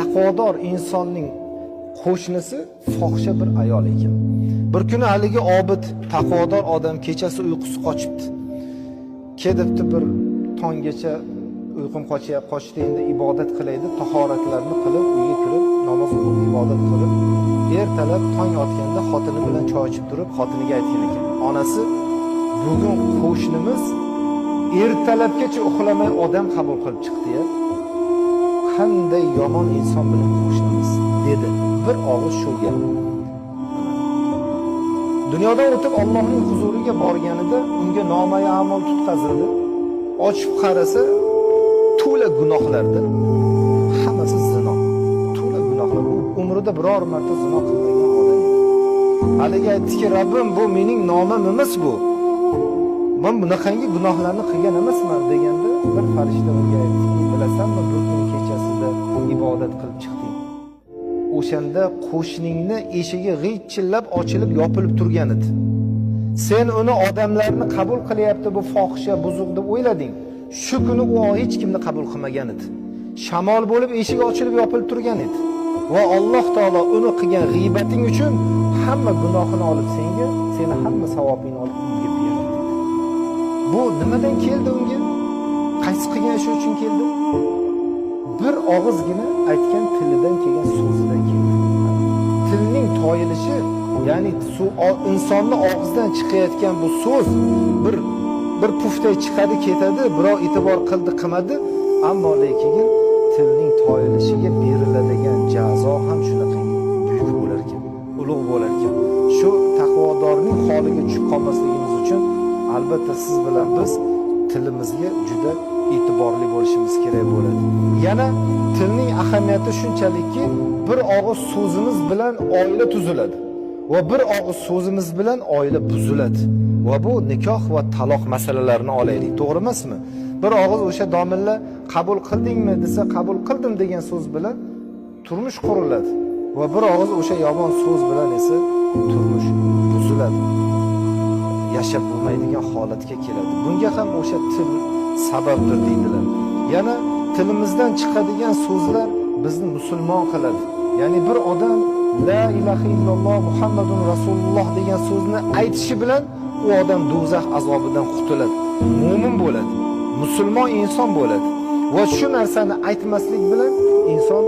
taqvodor insonning qo'shnisi fohisha bir ayol ekan. Bir kuni haligi obid, taqvodor odam kechasi uyqusi qochibdi. Kedibdi bir tonggacha uyqum qochdi, endi ibodat qilaydi, tahoratlarni qilib, uyga kirib, namoz o'qib, ibodat qilib, ertalab tong otganda xotini bilan choy ichib turib, xotiniga aytgan ekan: "Onasi, bugun qo'shnimiz ertalabgacha uxlamay odam qabul qilib chiqdi-ya. Qanday yomon inson bilan qo'shnimiz", dedi. Bir og'iz shu gap. Dunyodan o'tib Allohning huzuriga borganida unga nomai a'mol tutqazildi. Ochib qarasa, to'la gunohlardir. Hammasi zino. To'la gunohlar. Umrida biror marta zino qilmagan odam edi. Haligi aytdiki: "Rabbim, bu mening nomim emas bu. Men bunaqangi gunohlarni qilgan emasman" deganda, bir farishta unga aytdiki: "Bilasanmi, bir kun kechasida ibodat qilib chiqding. O'shanda qo'shningni eshigi g'iychillab ochilib yopilib turgan edi. Sen uni odamlarni qabul qilyapti, bu fohisha, buzuq deb o'ylading. Shu kuni u hech kimni qabul qilmagan edi. Shamol bo'lib eshigi ochilib yopilib turgan edi. Va Alloh taolo uni qilgan g'iybating uchun hamma gunohini olib senga, seni hamma savobingni olib unga berdi." Bu nimadan keldi unga? Qaysi qilgan ishi uchun keldi? Bir og'izgina aytgan tilidan kelgan so'zidan keldi. Tilning toyilishi, ya'ni insonni og'zidan chiqayotgan bu so'z bir puftay chiqadi, ketadi, birov e'tibor qildi, qilmadi, ammo lekin tilning toyilishiga beriladigan jazo ham shunaqa buyuk bo'lar ekan, ulug' bo'lar ekan. Shu taqvodorning holiga tushib qolmasligimiz uchun albatta siz bilan biz tilimizga juda e'tiborli bo'lishimiz kerak bo'ladi. Yana tilning ahamiyati shunchalikki, bir og'iz so'zimiz bilan oila tuziladi va bir og'iz so'zimiz bilan oila buziladi. Va bu nikoh va taloq masalalarini olaylik, to'g'ri emasmi? Bir og'iz o'sha domilla qabul qildingmi desa, qabul qildim degan so'z bilan turmush quriladi va bir og'iz o'sha yomon so'z bilan esa turmush buziladi. Yashab bo'lmaydigan holatga keladi. Bunga ham o'sha til sababdir deydilar. Yana tilimizdan chiqadigan so'zlar bizni musulmon qiladi. Ya'ni bir odam la ilaha illalloh Muhammadun rasululloh degan so'zni aytishi bilan u odam do'zax azobidan qutuladi, mu'min bo'ladi, musulmon inson bo'ladi. Va shu narsani aytmaslik bilan inson